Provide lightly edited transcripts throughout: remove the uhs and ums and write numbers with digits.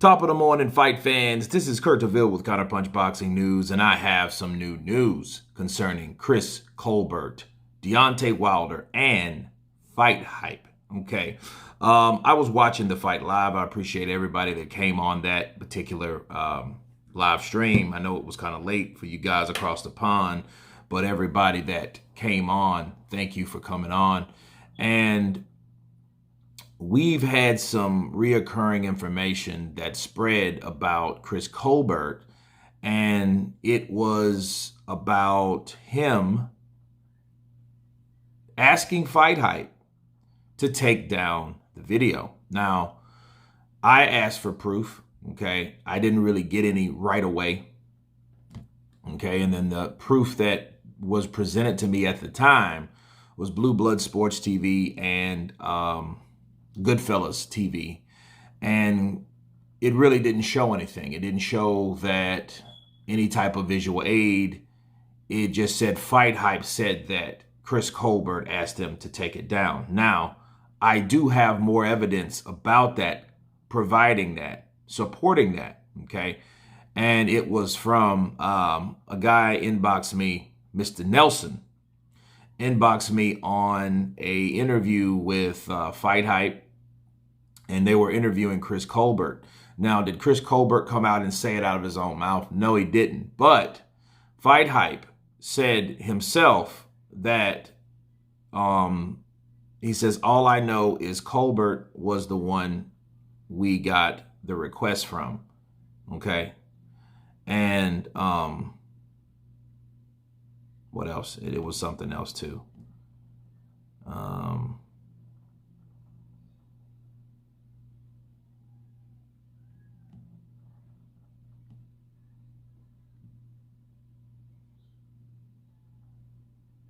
Top of the morning, fight fans. This is Kurt DeVille with Counterpunch Boxing News, and I have some new news concerning Chris Colbert, Deontay Wilder, and Fighthype. Okay, I was watching the fight live. I appreciate everybody that came on that particular live stream. I know it was kind of late for you guys across the pond, but everybody that came on, thank you for coming on. And we've had some reoccurring information that spread about Chris Colbert, and it was about him asking Fighthype to take down the video. Now, I asked for proof, okay? I didn't really get any right away, okay? And then the proof that was presented to me at the time was Blue Blood Sports TV and Goodfellas TV, and it really didn't show anything. It didn't show that any type of visual aid. It just said Fighthype said that Chris Colbert asked him to take it down. Now, I do have more evidence about that, providing that, supporting that, okay? And it was from a guy inboxed me, Mr. Nelson, inboxed me on a interview with Fighthype, and they were interviewing Chris Colbert. Now, did Chris Colbert come out and say it out of his own mouth? No, he didn't. But Fighthype said himself that he says, all I know is Colbert was the one we got the request from, okay? And what else? It was something else too.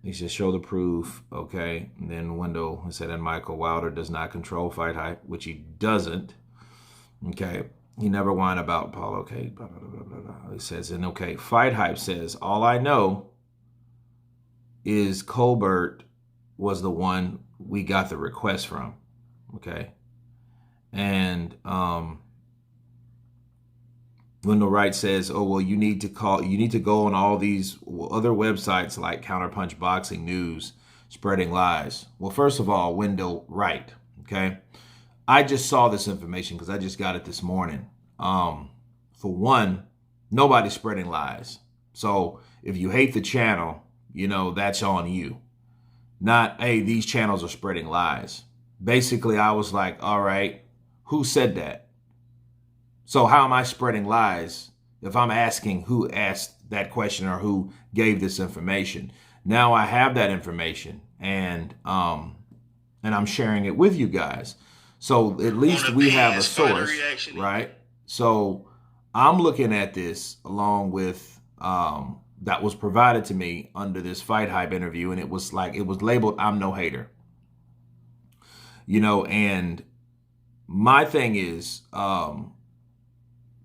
He said, show the proof, okay? And then Wendell said, and Michael Wilder does not control Fighthype, which he doesn't, okay? He never whined about Paul, okay? Blah, blah, blah, blah, blah. He says, and okay, Fighthype says, all I know is Colbert was the one we got the request from, okay? And Wendell Wright says, oh, well, you need to go on all these other websites like Counterpunch Boxing News, spreading lies. Well, first of all, Wendell Wright, okay? I just saw this information because I just got it this morning. For one, nobody's spreading lies. So if you hate the channel, you know, that's on you. Not, hey, these channels are spreading lies. Basically, I was like, all right, who said that? So how am I spreading lies if I'm asking who asked that question or who gave this information? Now I have that information, and I'm sharing it with you guys. So at least we have a source, right? So I'm looking at this along with that was provided to me under this Fighthype interview, and it was labeled "I'm no hater," you know. And my thing is,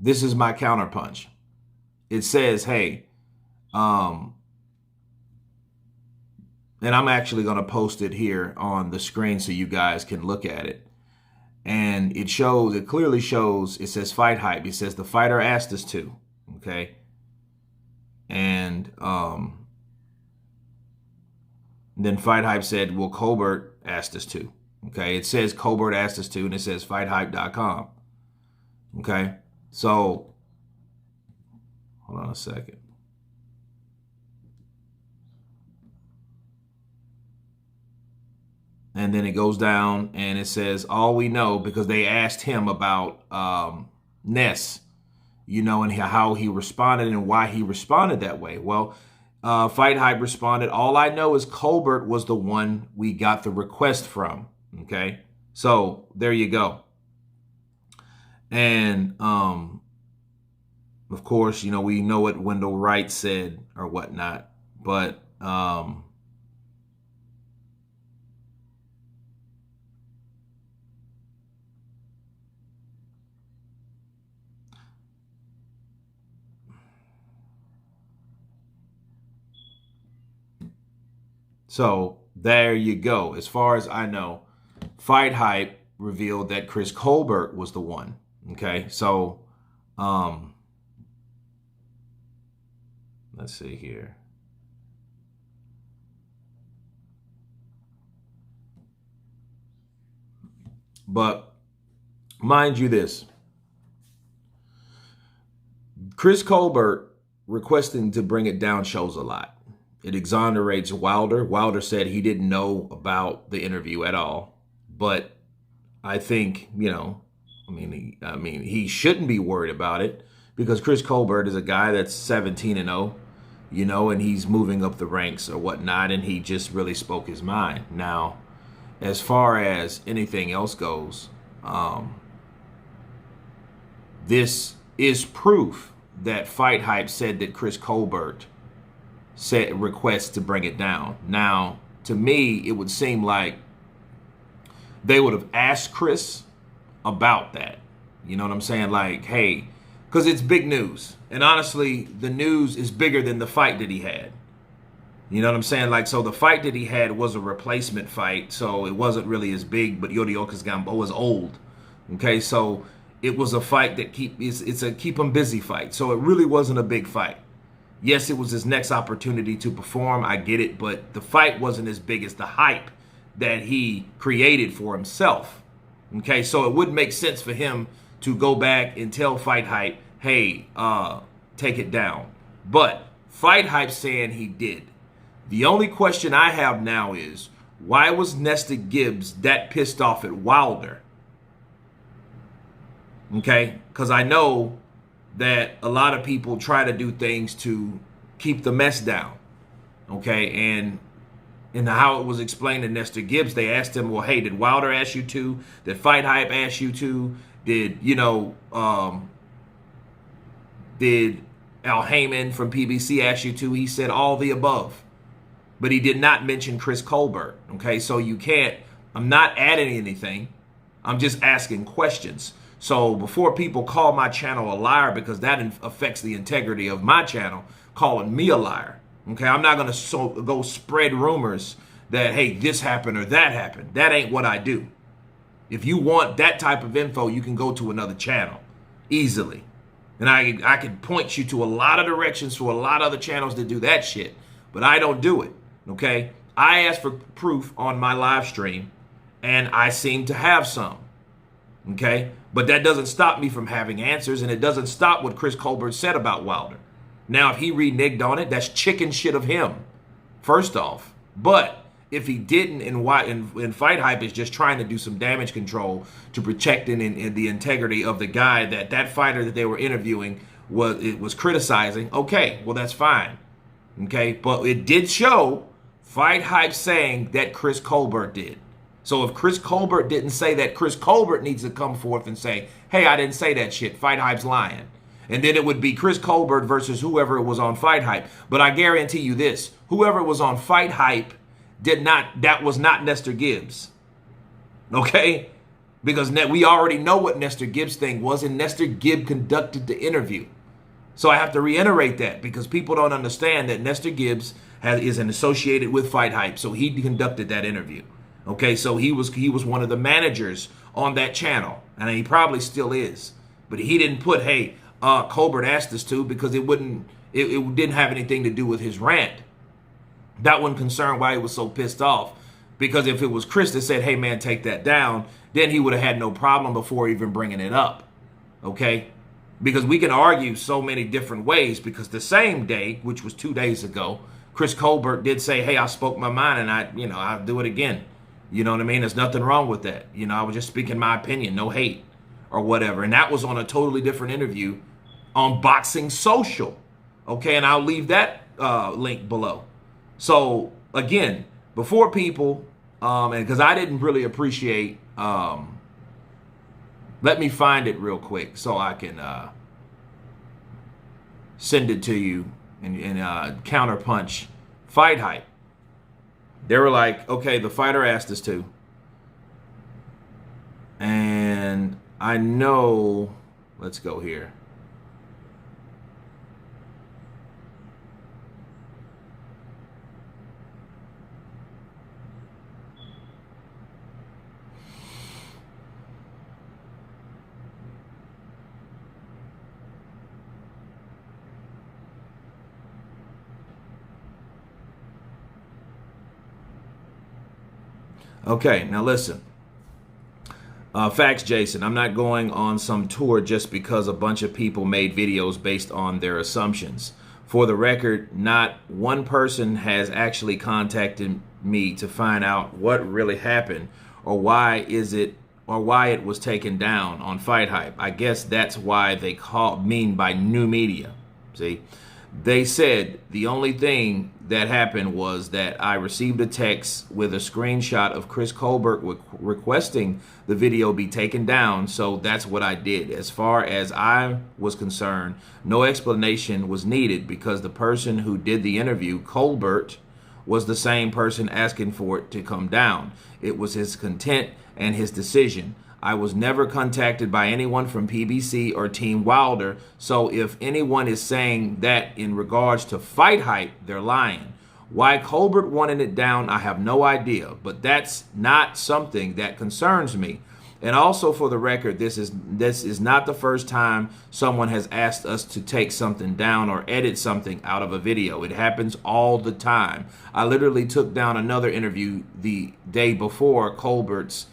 this is my counterpunch. It says, hey, and I'm actually going to post it here on the screen so you guys can look at it. And it clearly shows, it says Fighthype. It says the fighter asked us to, okay? And then Fighthype said, well, Colbert asked us to, okay? It says Colbert asked us to, and it says fighthype.com, okay? So, hold on a second. And then it goes down and it says, all we know, because they asked him about Ness, you know, and how he responded and why he responded that way. Well, Fighthype responded, all I know is Colbert was the one we got the request from, okay? So, there you go. And, of course, you know, we know what Wendell Wright said or whatnot, but, so there you go. As far as I know, Fighthype revealed that Chris Colbert was the one Okay, so let's see here. But mind you this, Chris Colbert requesting to bring it down shows a lot. It exonerates Wilder. Wilder said he didn't know about the interview at all. But I think, I mean, he shouldn't be worried about it because Chris Colbert is a guy that's 17-0, and he's moving up the ranks or whatnot, and he just really spoke his mind. Now, as far as anything else goes, this is proof that Fighthype said that Chris Colbert said requests to bring it down. Now, to me, it would seem like they would have asked Chris about that. You know what I'm saying? Like, hey, because it's big news. And honestly, the news is bigger than the fight that he had. You know what I'm saying? Like, so the fight that he had was a replacement fight, so it wasn't really as big, but Yodiokas Gambo was old. Okay, so it was a fight that it's a keep him busy fight. So it really wasn't a big fight. Yes, it was his next opportunity to perform. I get it, but the fight wasn't as big as the hype that he created for himself. Okay, so it would make sense for him to go back and tell Fighthype, hey, take it down. But Fighthype saying he did. The only question I have now is, why was Nesta Gibbs that pissed off at Wilder? Okay, because I know that a lot of people try to do things to keep the mess down. Okay, and how it was explained to Nesta Gibbs, they asked him, well, hey, did Wilder ask you to? Did Fighthype ask you to? Did, did Al Heyman from PBC ask you to? He said all the above. But he did not mention Chris Colbert. Okay, so you can't, I'm not adding anything. I'm just asking questions. So before people call my channel a liar, because that affects the integrity of my channel, calling me a liar. Okay, I'm not going to go spread rumors that, hey, this happened or that happened. That ain't what I do. If you want that type of info, you can go to another channel easily. And I can point you to a lot of directions for a lot of other channels that do that shit. But I don't do it, okay? I asked for proof on my live stream, and I seem to have some, okay? But that doesn't stop me from having answers, and it doesn't stop what Chris Colbert said about Wilder. Now, if he reneged on it, that's chicken shit of him, first off. But if he didn't, and Fighthype is just trying to do some damage control to protect in the integrity of the guy that fighter that they were interviewing was criticizing, okay, well, that's fine. Okay, but it did show Fighthype saying that Chris Colbert did. So if Chris Colbert didn't say that, Chris Colbert needs to come forth and say, hey, I didn't say that shit. Fighthype's lying. And then it would be Chris Colbert versus whoever was on Fighthype. But I guarantee you this, whoever was on Fighthype that was not Nesta Gibbs. Okay? Because we already know what Nesta Gibbs' thing was, and Nesta Gibbs conducted the interview. So I have to reiterate that because people don't understand that Nesta Gibbs is associated with Fighthype. So he conducted that interview. Okay, so he was one of the managers on that channel, and he probably still is. But he didn't put, hey, Colbert asked us to, because it didn't have anything to do with his rant. That wasn't concerned why he was so pissed off. Because if it was Chris that said, hey man, take that down, then he would have had no problem before even bringing it up. Okay? Because we can argue so many different ways, because the same day, which was 2 days ago, Chris Colbert did say, hey, I spoke my mind and I'll do it again. You know what I mean? There's nothing wrong with that. I was just speaking my opinion, no hate or whatever. And that was on a totally different interview on Boxing Social. Okay, and I'll leave that link below. So again, before people, and because I didn't really appreciate, let me find it real quick so I can send it to you in Counterpunch Fighthype. They were like, okay, the fighter asked us to. And I know, let's go here. Okay, now listen. Facts, Jason. I'm not going on some tour just because a bunch of people made videos based on their assumptions. For the record, not one person has actually contacted me to find out what really happened or why it was taken down on Fighthype. I guess that's why they mean by new media. See? They said the only thing that happened was that I received a text with a screenshot of Chris Colbert requesting the video be taken down, so that's what I did. As far as I was concerned, no explanation was needed because the person who did the interview, Colbert, was the same person asking for it to come down. It was his content and his decision. I was never contacted by anyone from PBC or Team Wilder, so if anyone is saying that in regards to Fighthype, they're lying. Why Colbert wanted it down, I have no idea, but that's not something that concerns me. And also for the record, this is not the first time someone has asked us to take something down or edit something out of a video. It happens all the time. I literally took down another interview the day before Colbert's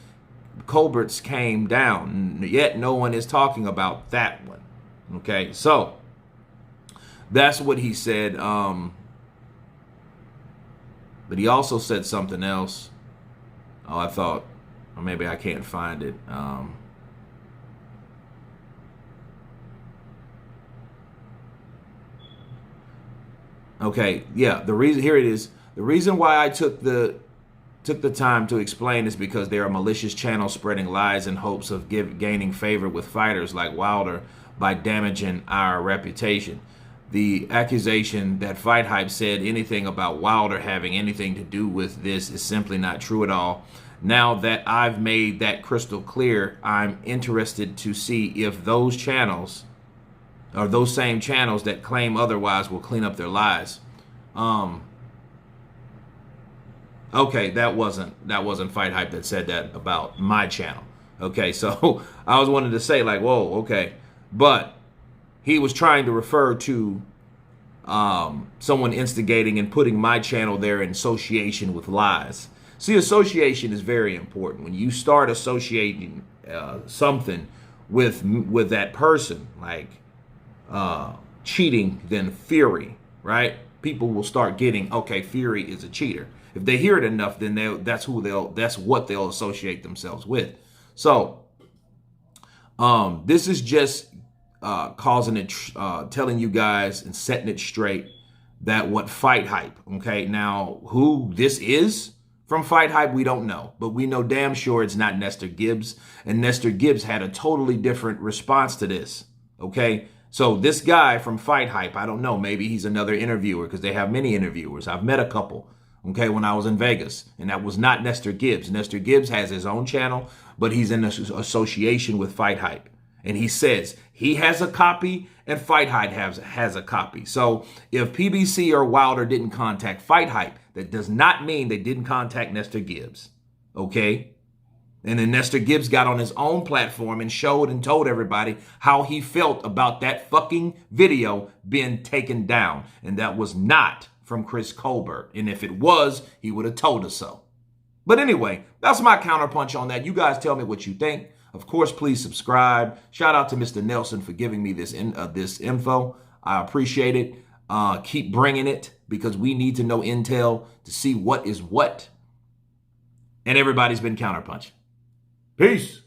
came down, yet no one is talking about that one. Okay, so that's what he said. But he also said something else. Oh, I thought, or maybe I can't find it. Okay, yeah, the reason, here it is. The reason why I took the time to explain is because there are malicious channels spreading lies in hopes of gaining favor with fighters like Wilder by damaging our reputation. The accusation that Fighthype said anything about Wilder having anything to do with this is simply not true at all. Now that I've made that crystal clear, I'm interested to see if those channels, or those same channels that claim otherwise, will clean up their lies. Okay, that wasn't Fighthype that said that about my channel. Okay, so I was wanting to say like, whoa, okay, but he was trying to refer to someone instigating and putting my channel there in association with lies. See, association is very important. When you start associating something with that person, like cheating, then Fury, right? People will start getting, okay, Fury is a cheater. If they hear it enough, then that's what they'll associate themselves with. So this is just causing it, telling you guys and setting it straight that what Fighthype, okay, now who this is from Fighthype, we don't know, but we know damn sure it's not Nestor Gibbs, and Nestor Gibbs had a totally different response to this, okay? So this guy from Fighthype, I don't know, maybe he's another interviewer because they have many interviewers. I've met a couple, okay, when I was in Vegas, and that was not Nestor Gibbs. Nestor Gibbs has his own channel, but he's in association with Fighthype. And he says he has a copy and Fighthype has a copy. So if PBC or Wilder didn't contact Fighthype, that does not mean they didn't contact Nestor Gibbs, okay? And then Nestor Gibbs got on his own platform and showed and told everybody how he felt about that fucking video being taken down. And that was not from Chris Colbert. And if it was, he would have told us so. But anyway, that's my counterpunch on that. You guys tell me what you think. Of course, please subscribe. Shout out to Mr. Nelson for giving me this info. I appreciate it. Keep bringing it because we need to know intel to see what is what. And everybody's been counterpunched. Peace.